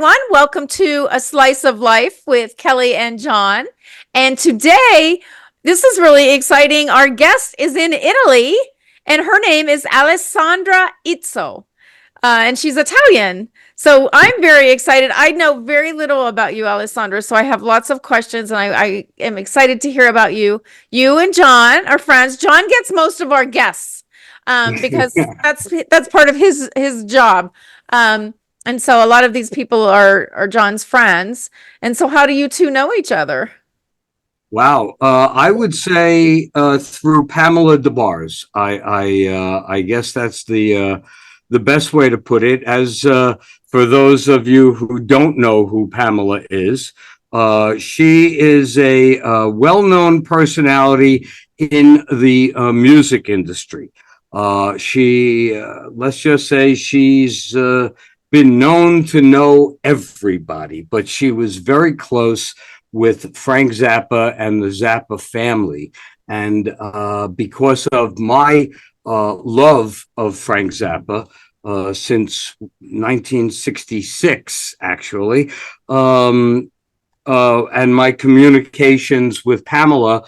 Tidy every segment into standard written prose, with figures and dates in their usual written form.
everyone. Welcome to A Slice of Life with Kellie and Jon. And today, this is really exciting. Our guest is in Italy, and her name is Alessandra Izzo, and she's Italian. So I'm very excited. I know very little about you, Alessandra, so I have lots of questions, and I am excited to hear about you. You and Jon are friends. Jon gets most of our guests because that's part of his job. And so a lot of these people are Jon's friends. And so how do you two know each other? Wow, I would say through Pamela DeBars. I guess that's the best way to put it. As for those of you who don't know who Pamela is, she is a well-known personality in the music industry. Let's just say she's been known to know everybody, but she was very close with Frank Zappa and the Zappa family. And because of my love of Frank Zappa since 1966, actually, and my communications with Pamela,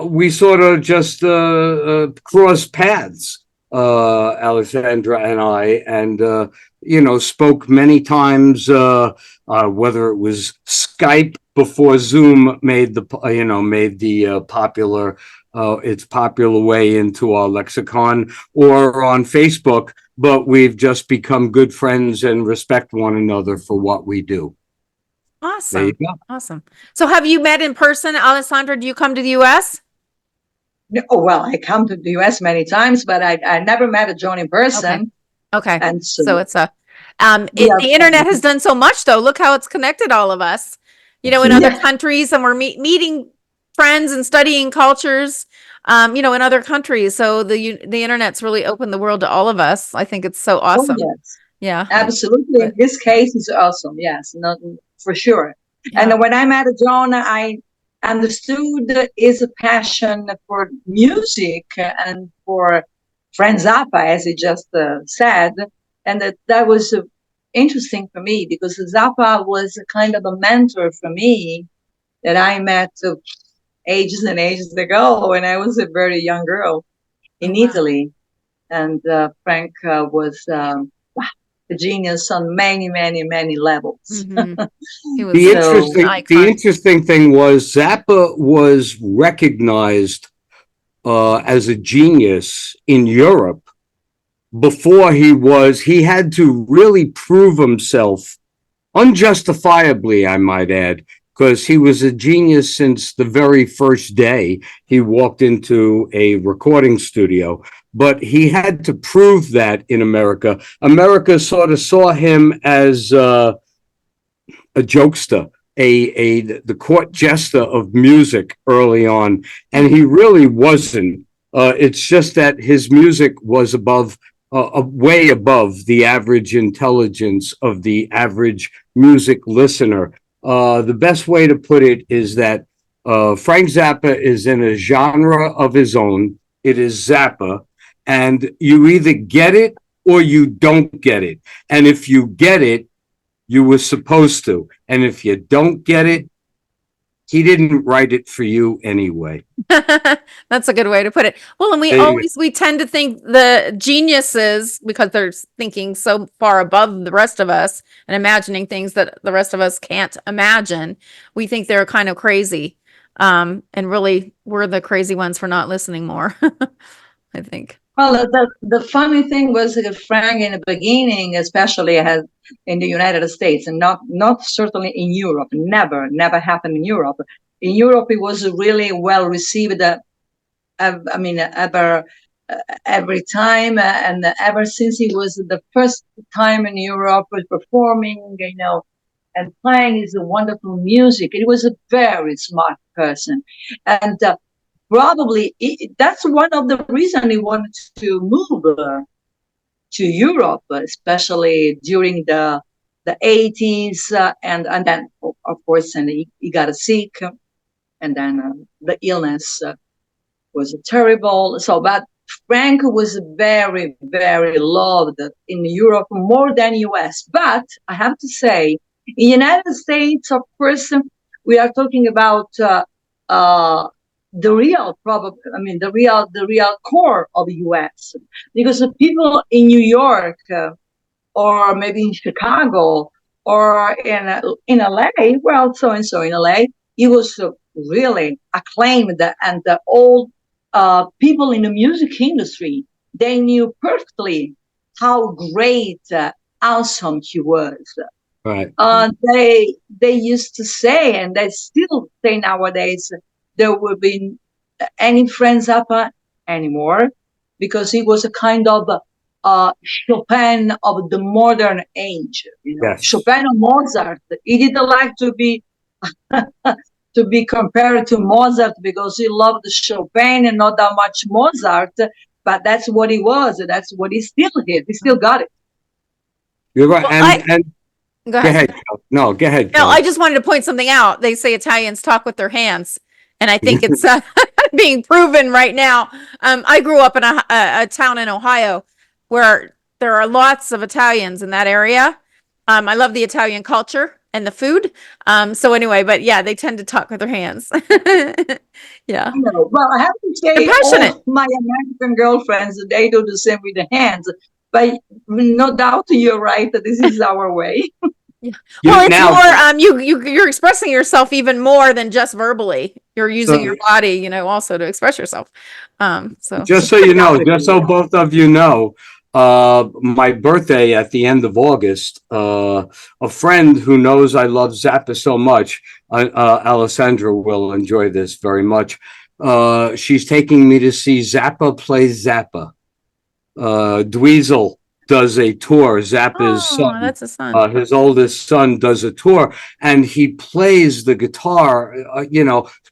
we sort of just crossed paths, Alessandra and I, and spoke many times, whether it was Skype before Zoom made the popular its popular way into our lexicon, or on Facebook. But we've just become good friends and respect one another for what we do. There you Awesome. go. Awesome. So have you met in person, Alessandra? Do you come to the US? No, well, I come to the US many times, but I never met a Jon in person. Okay. And So it's a we are the internet has done so much though. Look how it's connected all of us. In other countries, and we're meeting friends and studying cultures, in other countries. So the internet's really opened the world to all of us. I think it's so Oh, awesome. yes, Yeah. absolutely. In this case, it's awesome. Yes, not for sure. Yeah. And when I met Jon, I understood his passion for music and for Frank Zappa, as he just said, and that was interesting for me because Zappa was a kind of a mentor for me that I met ages and ages ago when I was a very young girl in Oh, wow. Italy. And Frank was a genius on many, many, many levels. Mm-hmm. He was The so interesting, the iconic. interesting thing was Zappa was recognized as a genius in Europe before he had to really prove himself unjustifiably, I might add, because he was a genius since the very first day he walked into a recording studio. But he had to prove that in America. America sort of saw him as a jokester, the court jester of music early on, and he really wasn't. It's just that his music was way above the average intelligence of the average music listener. The best way to put it is that Frank Zappa is in a genre of his own. It is Zappa, and you either get it or you don't get it. And if you get it, you were supposed to. And if you don't get it, he didn't write it for you anyway. That's a good way to put it. Well, and we tend to think the geniuses, because they're thinking so far above the rest of us and imagining things that the rest of us can't imagine. We think they're kind of crazy. And really we're the crazy ones for not listening more. I think. Well, the funny thing was that Frank in the beginning, especially has in the United States, and not certainly in Europe, never happened in Europe. In Europe, it was really well received. Every time, and ever since he was the first time in Europe performing, and playing his wonderful music. He was a very smart person, and probably that's one of the reasons he wanted to move to Europe, especially during the 80s, and then of course, and he got sick, and then the illness was terrible. So, but Frank was very, very loved in Europe more than US. But I have to say In United States, of course, we are talking about the real problem. I mean, the real core of the U.S. Because the people in New York or maybe in Chicago or in LA, well, so and so in LA, it was really acclaimed, and the old people in the music industry, they knew perfectly how great, awesome he was. Right. They used to say, and they still say nowadays, there will be any Frank Zappa anymore, because he was a kind of Chopin of the modern age. Yes. Chopin or Mozart. He didn't like to be to be compared to Mozart because he loved Chopin and not that much Mozart. But that's what he was. That's what he still did. He still got it. You're right. Well, And go go ahead. ahead. No, go ahead, No, Kelly. I just wanted to point something out. They say Italians talk with their hands, and I think it's being proven right now. I grew up in a town in Ohio where there are lots of Italians in that area. I love the Italian culture and the food. So anyway, but yeah, they tend to talk with their hands. Yeah, No, well, I have to they're say, passionate. all my American girlfriends, they do the same with the hands. But no doubt you're right that this is our way. Yeah. You Well, it's now, more you're expressing yourself even more than just verbally. You're using so your body, also to express yourself. So just so you know, Exactly. just so both of you know, my birthday at the end of August, a friend who knows I love Zappa so much, Alessandra will enjoy this very much. She's taking me to see Zappa play Zappa. Dweezil does a tour. Zappa's oh, son, that's a son. his oldest son, does a tour, and he plays the guitar.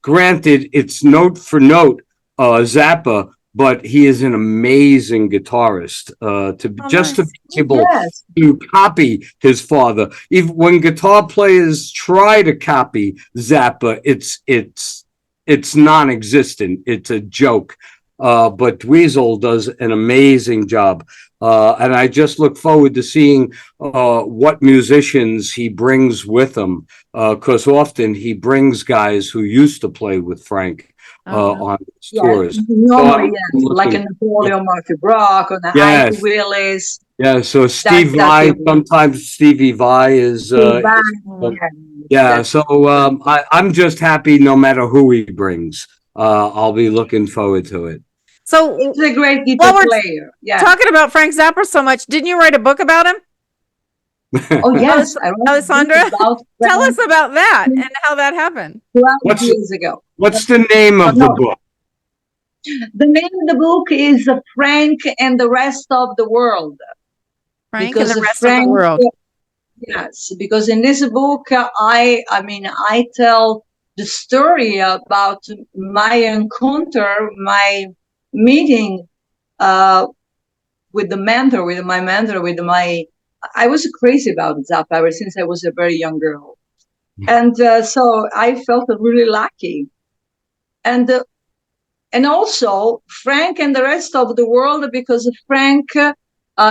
Granted, it's note for note Zappa, but he is an amazing guitarist. Oh, To nice. be able Yes. to copy his father, even when guitar players try to copy Zappa, it's non-existent. It's a joke. But Dweezil does an amazing job. And I just look forward to seeing what musicians he brings with him, because often he brings guys who used to play with Frank Oh, on his Yes. tours. So Normally, I'm yes. Like a looking, Napoleon Marty Brock or the Ike yes, Willis. yeah. So That Steve that Vai, people. sometimes Stevie Vai Steve oh. Vai. yeah. That's So I'm just happy no matter who he brings. I'll be looking forward to it. So he's a great guitar while we're player. Yeah. talking about Frank Zappa so much, didn't you write a book about him, Oh yes, I wrote a book Alessandra? about Tell us Frank about that and how that happened. 12 What's years ago. what's the name Oh, of the no, book? the name of the book is Frank and the Rest of the World. Frank and Because the rest of the Frank, world. yes, because in this book, I tell the story about my encounter, my meeting uh, with the mentor, with my mentor, with my. I was crazy about Zappa ever since I was a very young girl, and so I felt really lucky, and also Frank and the Rest of the World, because Frank,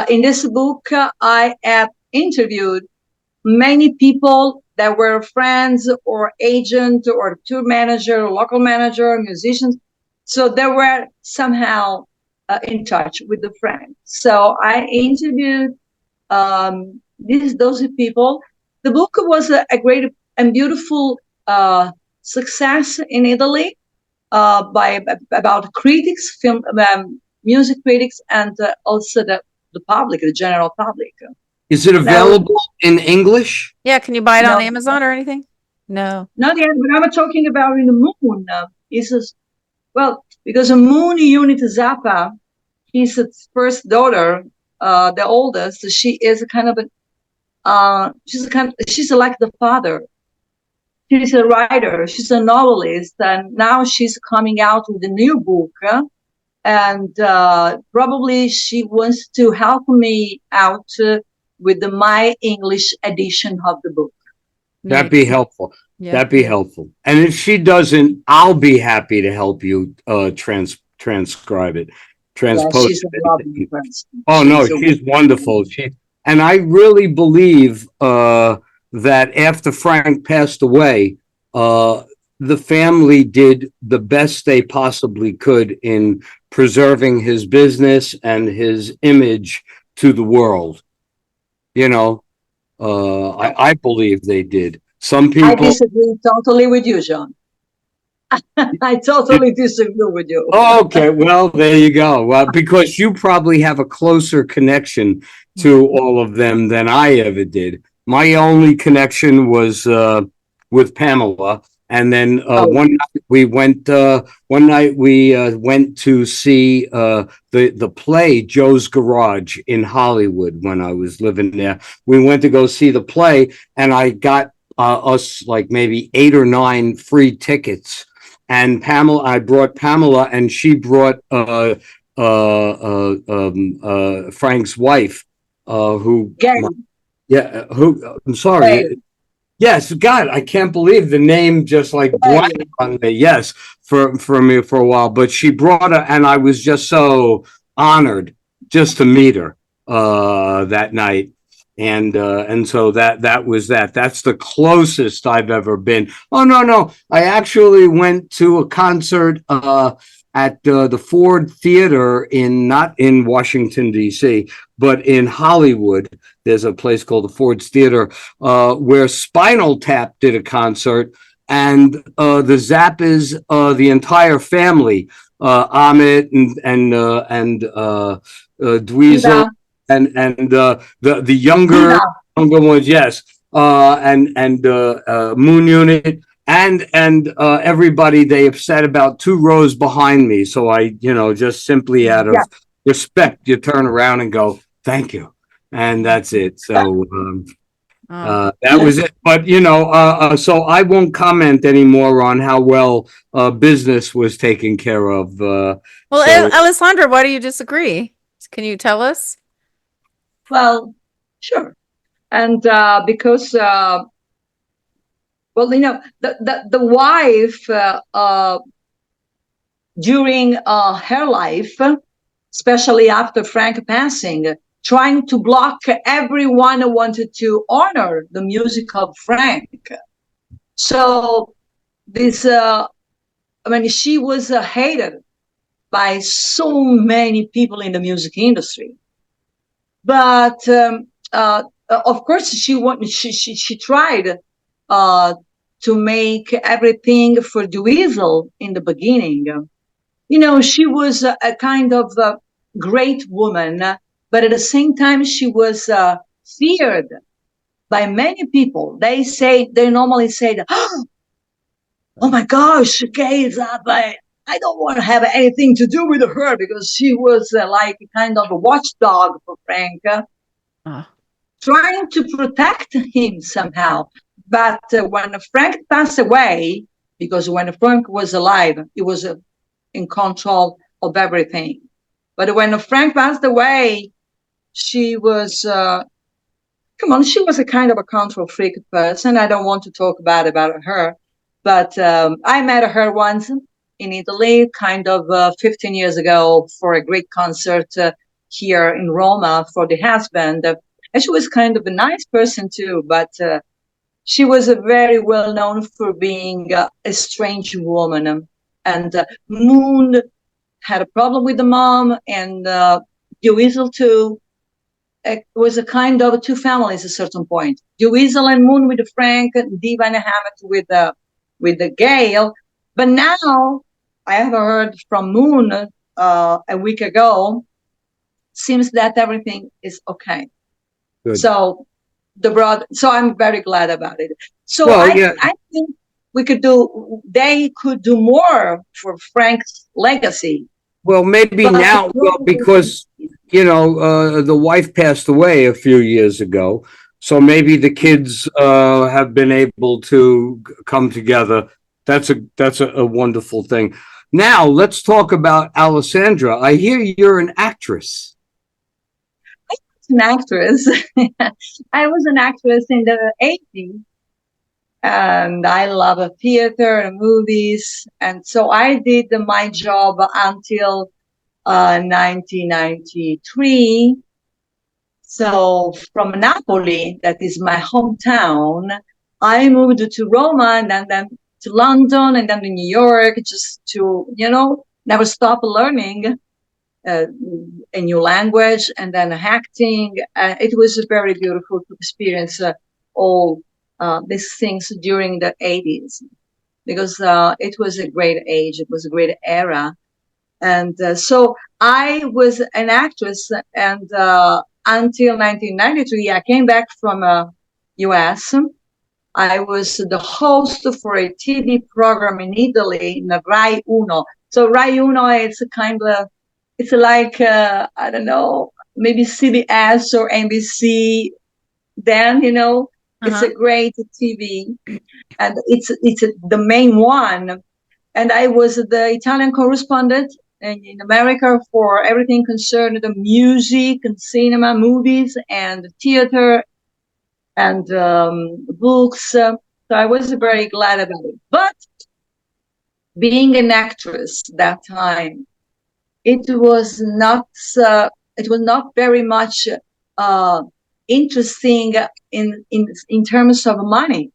in this book, I have interviewed many people that were friends or agent or tour manager, local manager, musicians. So they were somehow in touch with the Frank. So I interviewed those people. The book was a great and beautiful success in Italy by about critics, film, music critics, and also the public, the general public. Is it Now, available in English? Yeah, can you buy it on no, Amazon or anything? No. not yet, but I'm talking about in the moon. Well, because a moon unit Zappa, his first daughter, the oldest, she is a kind of she's like the father. She's a writer, she's a novelist, and now she's coming out with a new book. And probably she wants to help me out with my English edition of the book. That'd Nice. be helpful. Yeah. That'd be helpful. And if she doesn't, I'll be happy to help you transcribe it, Yeah, transpose she's a lovely it. person. Oh no, She's a she's wonderful. And I really believe that after Frank passed away, the family did the best they possibly could in preserving his business and his image to the world. You know, I believe they did. Some I people. disagree totally with you, Jon. I totally disagree with you. Okay, well, there you go. Well, because you probably have a closer connection to all of them than I ever did. My only connection was with Pamela, and then Oh, one night we went to see the play Joe's Garage in Hollywood when I was living there. We went to go see the play, and I got us like maybe 8 or 9 free tickets. And I brought Pamela, and she brought Frank's wife, who, Gary, yeah, who, I'm Gary, sorry. Yes, God, I can't believe the name just like blanked Gary. on me. Yes, for me for a while, but she brought her, and I was just so honored just to meet her that night, and so that was that. That's the closest I've ever been. Oh no, I actually went to a concert at the Ford Theater not in Washington D.C., but in Hollywood. There's a place called the Ford's Theater where Spinal Tap did a concert, and the Zappas, the entire family, Amit and Dweezil, Tina, and the Tina. younger ones, yes, and Moon Unit. And everybody, they have sat about 2 rows behind me. So I, just simply out Yeah. of respect, you turn around and go, thank you. And that's it. So that was it. But so I won't comment anymore on how well business was taken care of. Well, Alessandra, why do you disagree? Can you tell us? Well, sure. And because, well, the wife during her life, especially after Frank passing, trying to block everyone who wanted to honor the music of Frank. So this, she was hated by so many people in the music industry. But of course, she tried to make everything for Dweezil in the beginning. She was a kind of great woman, but at the same time, she was feared by many people. They normally say, "Oh my gosh, Kay is up. I don't want to have anything to do with her," because she was like a kind of a watchdog for Frank, trying to protect him somehow. But when Frank passed away, because when Frank was alive, he was in control of everything. But when Frank passed away, she was, she was a kind of a control freak person. I don't want to talk about her, but I met her once in Italy, kind of 15 years ago, for a great concert here in Roma for the husband. And she was kind of a nice person too, but she was very well known for being a strange woman. And Moon had a problem with the mom, and Dweezil too. It was a kind of 2 families at a certain point. Dweezil and Moon with Frank, Diva and Hammett with the Gail. But now I have heard from Moon a week ago. Seems that everything is okay. Good. So I'm very glad about it. So Well, I think they could do more for Frank's legacy. Well, maybe But now, because the wife passed away a few years ago, so maybe the kids have been able to come together. That's a wonderful thing. Now let's talk about Alessandra. I hear you're an actress. an actress. I was an actress in the 80s, and I love theater and movies. And so I did my job until 1993. So from Napoli, that is my hometown, I moved to Roma and then to London and then to New York, just to, never stop learning uh, a new language and then acting. It was very beautiful to experience all these things during the 80s because it was a great age, it was a great era. And so I was an actress, and until 1993, I came back from US. I was the host for a TV program in Italy, in Rai Uno. So Rai Uno, it's like, I don't know, maybe CBS or NBC then, it's a great TV and it's the main one. And I was the Italian correspondent in America for everything concerned the music and cinema, movies and theater and books. So I was very glad about it. But being an actress that time, it was not very much interesting in terms of money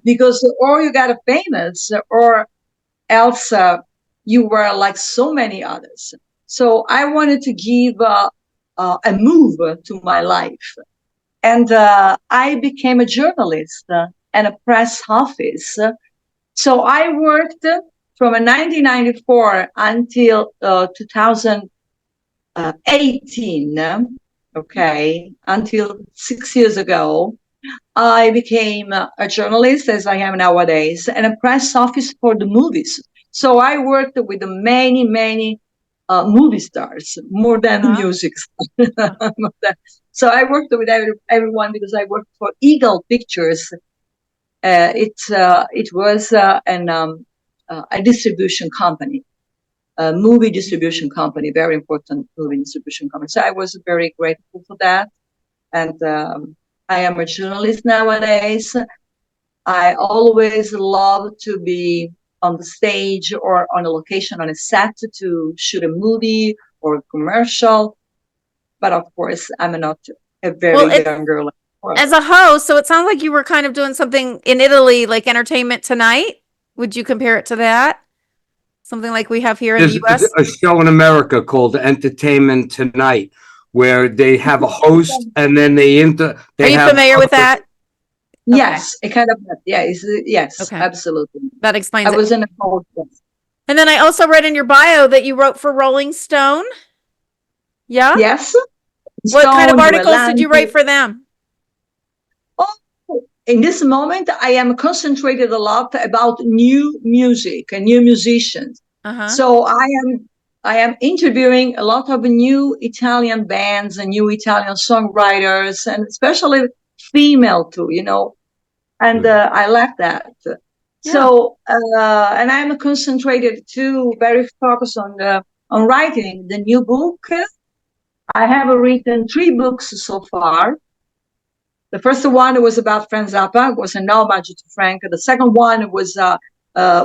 because or you got famous or else you were like so many others. So I wanted to give a move to my life. And I became a journalist and a press office. So I worked from 1994 until 2018, okay, until 6 years ago. I became a journalist, as I am nowadays, and a press office for the movies. So I worked with many, many movie stars, more than music stars. So I worked with everyone because I worked for Eagle Pictures. It was a distribution company, a movie distribution company, very important movie distribution company. So I was very grateful for that. And I am a journalist nowadays. I always love to be on the stage or on a location, on a set to shoot a movie or a commercial. But of course, I'm not a very young girl. As a host, so it sounds like you were kind of doing something in Italy, like Entertainment Tonight. Would you compare it to that? Something like we have here in the US? There's a show in America called Entertainment Tonight, where they have a host and then Are you familiar with that? Yes, a kind of, yes, okay. Absolutely. That explains it. I was in a host. And then I also read in your bio that you wrote for Rolling Stone. Yeah? Yes. What kind of articles did you write for them? Oh, in this moment, I am concentrated a lot about new music and new musicians. So I am interviewing a lot of new Italian bands and new Italian songwriters, and especially female too, and I like that. Yeah. So, and I'm concentrated too, very focused on writing the new book. I have written 3 books so far. The first one was about Frank Zappa, was an homage to Frank. The second one was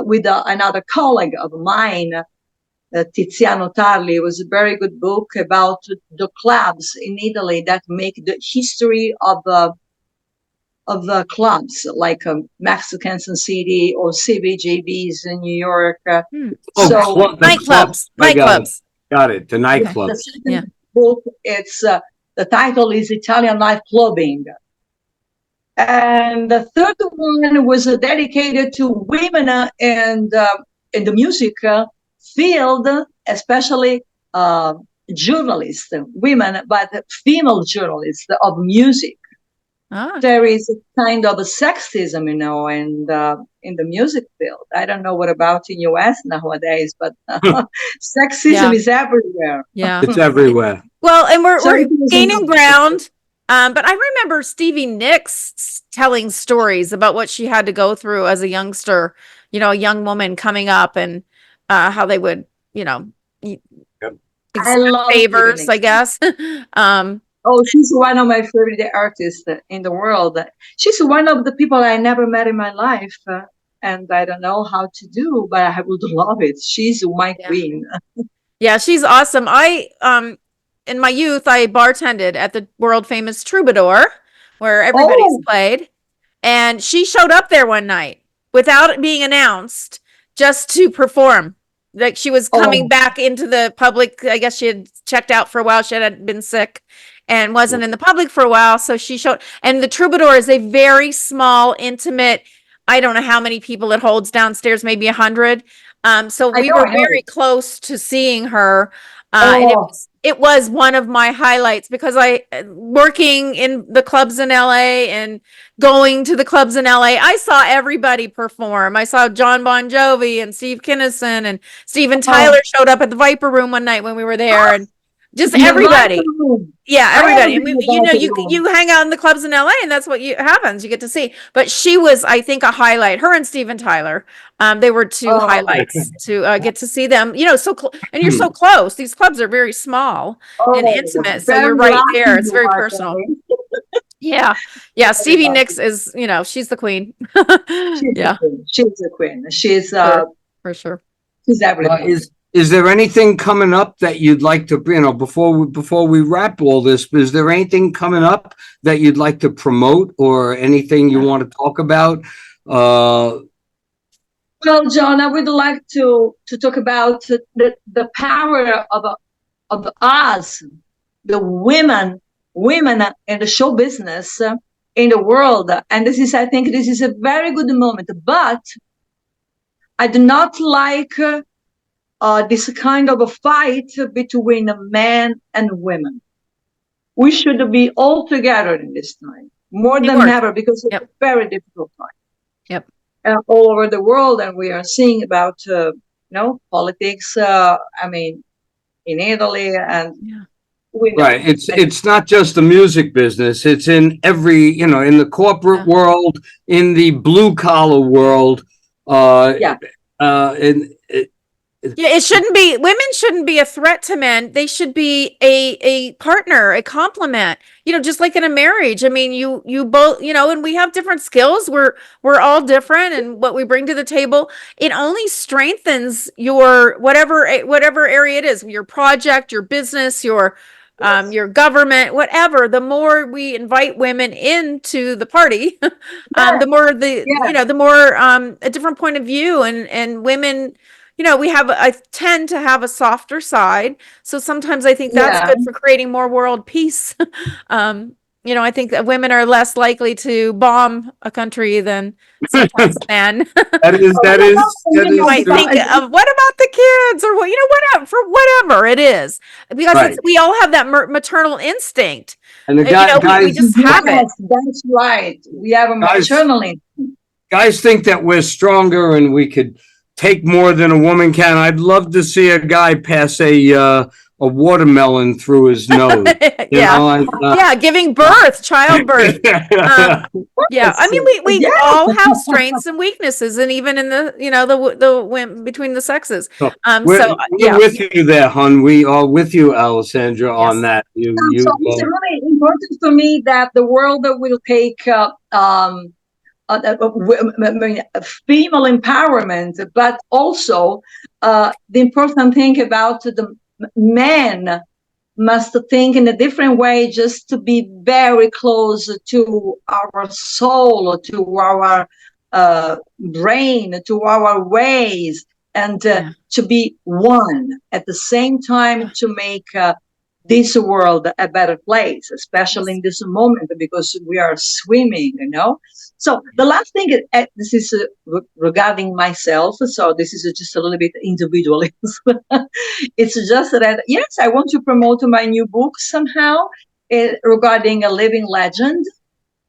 with another colleague of mine, Tiziano Tarli. It was a very good book about the clubs in Italy that make the history of the clubs, like Mexican City or CBGBs in New York. So nightclubs. Got it. The nightclubs. The second book, it's the title is Italian Night Clubbing. And the third one was dedicated to women in the music field, especially journalists, women, but female journalists of music. There is a kind of a sexism, in the music field. I don't know what about in US nowadays, but sexism is everywhere. Yeah, it's everywhere. Well, and we're gaining ground. But I remember Stevie Nicks telling stories about what she had to go through as a youngster, a young woman coming up, and how they would, accept favors, I guess. Oh, she's one of my favorite artists in the world. She's one of the people I never met in my life. And I don't know how to do, but I would love it. She's my queen. Yeah, she's awesome. in my youth, I bartended at the world famous Troubadour, where everybody's Oh, played. And she showed up there one night without it being announced, just to perform. Like she was coming oh, back into the public. I guess she had checked out for a while. She had been sick and wasn't in the public for a while. So she showed, and the Troubadour is a very small, intimate, I don't know how many people it holds downstairs, maybe 100. So I we know, were I know. very close to seeing her. And Oh, it was one of my highlights because I working in the clubs in LA and going to the clubs in LA, I saw everybody perform. I saw John Bon Jovi and Steve Kinnison, and Steven oh. Tyler showed up at the Viper Room one night when we were there, and just The Viper everybody. Room. Yeah, I have everybody. And been we, in the you know, Viper you Room. hang out in the clubs in LA, and that's what happens. You get to see. But she was, I think, a highlight. Her and Steven Tyler. They were two Oh, highlights to get to see them. And you're Hmm. so close. These clubs are very small and oh, intimate, so very you're right lucky there. It's you very are personal. there. Yeah, yeah. Very Stevie Nicks lucky. is, she's the queen. She's the Yeah, queen. She's the queen. sure, for sure. She's everything. Is there anything coming up that you'd like to, before we wrap all this, is there anything coming up that you'd like to promote or anything you want to talk about? Well, John, I would like to talk about the power of us, the women in the show business in the world, and I think, this is a very good moment. But I do not like this kind of a fight between men and women. We should be all together in this time, more than Teamwork. ever, because it's Yep. a very difficult time. Yep. All over the world, and we are seeing about politics. I mean, in Italy, and Yeah. we know. Right. It's not just the music business. It's in every, in the corporate Yeah. world, in the blue collar world. Yeah. And Yeah, women shouldn't be a threat to men. They should be a partner, a complement. Just like in a marriage. I mean, you both, and we have different skills. We're all different, and what we bring to the table, it only strengthens your whatever area it is, your project, your business, your government, whatever. The more we invite women into the party, the more Yeah. the more a different point of view, and women, I tend to have a softer side. So sometimes I think that's Yeah. good for creating more world peace. I think that women are less likely to bomb a country than sometimes men. that You is might true. think of, what about the kids, or whatever, for whatever it is, because Right. we all have that maternal instinct. And the We just have it. Yes, that's right. We have a Guys- maternal instinct. guys think that we're stronger and we could take more than a woman can. I'd love to see a guy pass a watermelon through his nose. Yeah. Yeah, giving birth, childbirth. Yeah, I mean, we Yeah. all have strengths and weaknesses, and even in the between the sexes. We're with you there, hon. We are with you, Alessandra, on Yes. that. So it's really important for me that the world will take female empowerment, but also the important thing about the men must think in a different way, just to be very close to our soul, to our brain, to our ways, and to be one at the same time, to make this world a better place, especially in this moment, because we are swimming, So the last thing, this is regarding myself. So this is just a little bit individualism. It's just that, yes, I want to promote my new book somehow regarding a living legend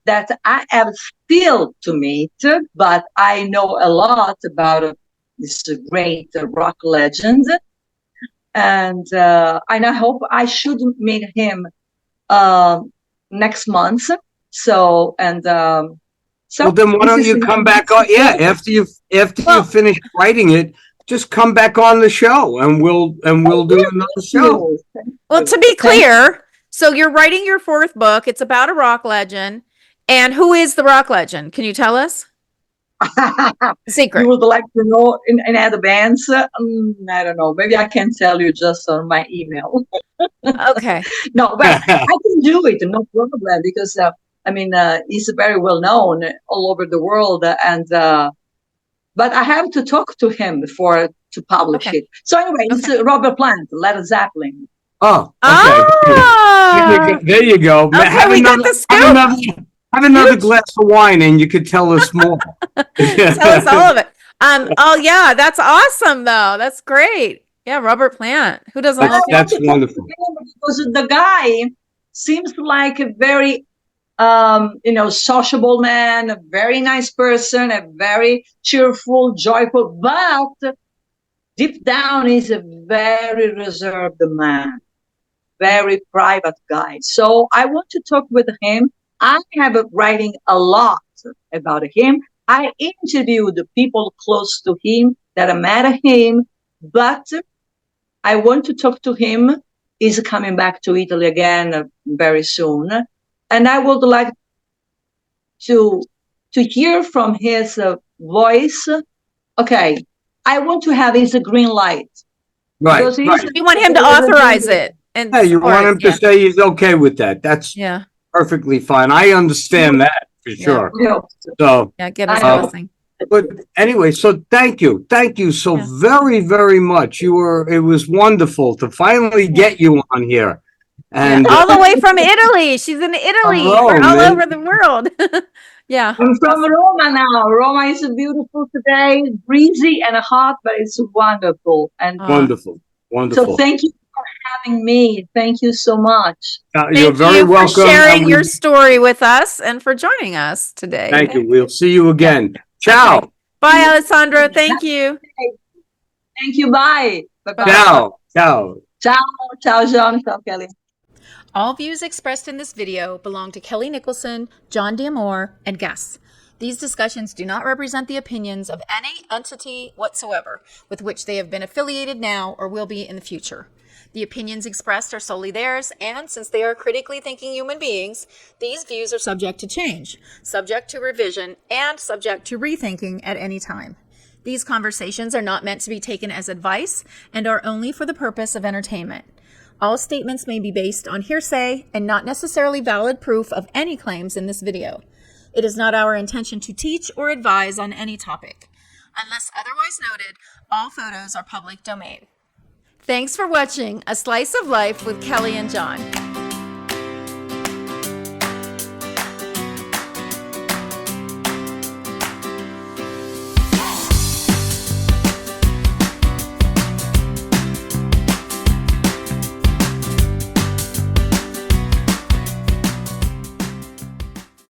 that I have still to meet, but I know a lot about this great rock legend. And I hope I should meet him next month. So well, then why don't you come back on? Yeah, after you finish writing it, just come back on the show, and we'll do another show. Well, to be clear, so you're writing your fourth book. It's about a rock legend, and who is the rock legend? Can you tell us? Secret. You would like to know in advance? I don't know. Maybe I can tell you just on my email. Okay. No, but I can do it, no problem, because he's very well known all over the world, and but I have to talk to him before to publish Okay. it. So anyway, it's Okay. Robert Plant, Led Zeppelin. Oh, okay. Ah. There you go. Okay, we got the scoop. Have another glass of wine and you could tell us more. Tell us all of it. Oh yeah, that's awesome though. That's great. Yeah, Robert Plant. Who doesn't love him? That's wonderful. Because the guy seems like a very sociable man, a very nice person, a very cheerful, joyful, but deep down he's a very reserved man, very private guy. So I want to talk with him. I have writing a lot about him. I interviewed the people close to him that met him, but I want to talk to him. He's coming back to Italy again very soon. And I would like to hear from his voice. Okay, I want to have his green light. Right. You want him to authorize it. And yeah, you want him to say he's okay with that. That's perfectly fine. I understand that for sure. So give us a blessing. But anyway, so thank you so very, very much. It was wonderful to finally get you on here, and all the way from Italy. She's in Italy. We're all over the world. Yeah, I'm from Roma now. Roma is beautiful today, breezy and hot, but it's wonderful and wonderful. So thank you for having me. Thank you so much. You're very welcome for sharing your story with us and for joining us today. Thank you. We'll see you again. Ciao. Okay. Bye, Alessandra. Thank you. Thank you. Bye. Bye-bye. Ciao. Ciao. Ciao. Ciao, Jon. Ciao, Kellie. All views expressed in this video belong to Kellie Nicholson, John D'Amore, and guests. These discussions do not represent the opinions of any entity whatsoever with which they have been affiliated now or will be in the future. The opinions expressed are solely theirs, and since they are critically thinking human beings, these views are subject to change, subject to revision, and subject to rethinking at any time. These conversations are not meant to be taken as advice and are only for the purpose of entertainment. All statements may be based on hearsay and not necessarily valid proof of any claims in this video. It is not our intention to teach or advise on any topic. Unless otherwise noted, all photos are public domain. Thanks for watching A Slice of Life with Kellie and John.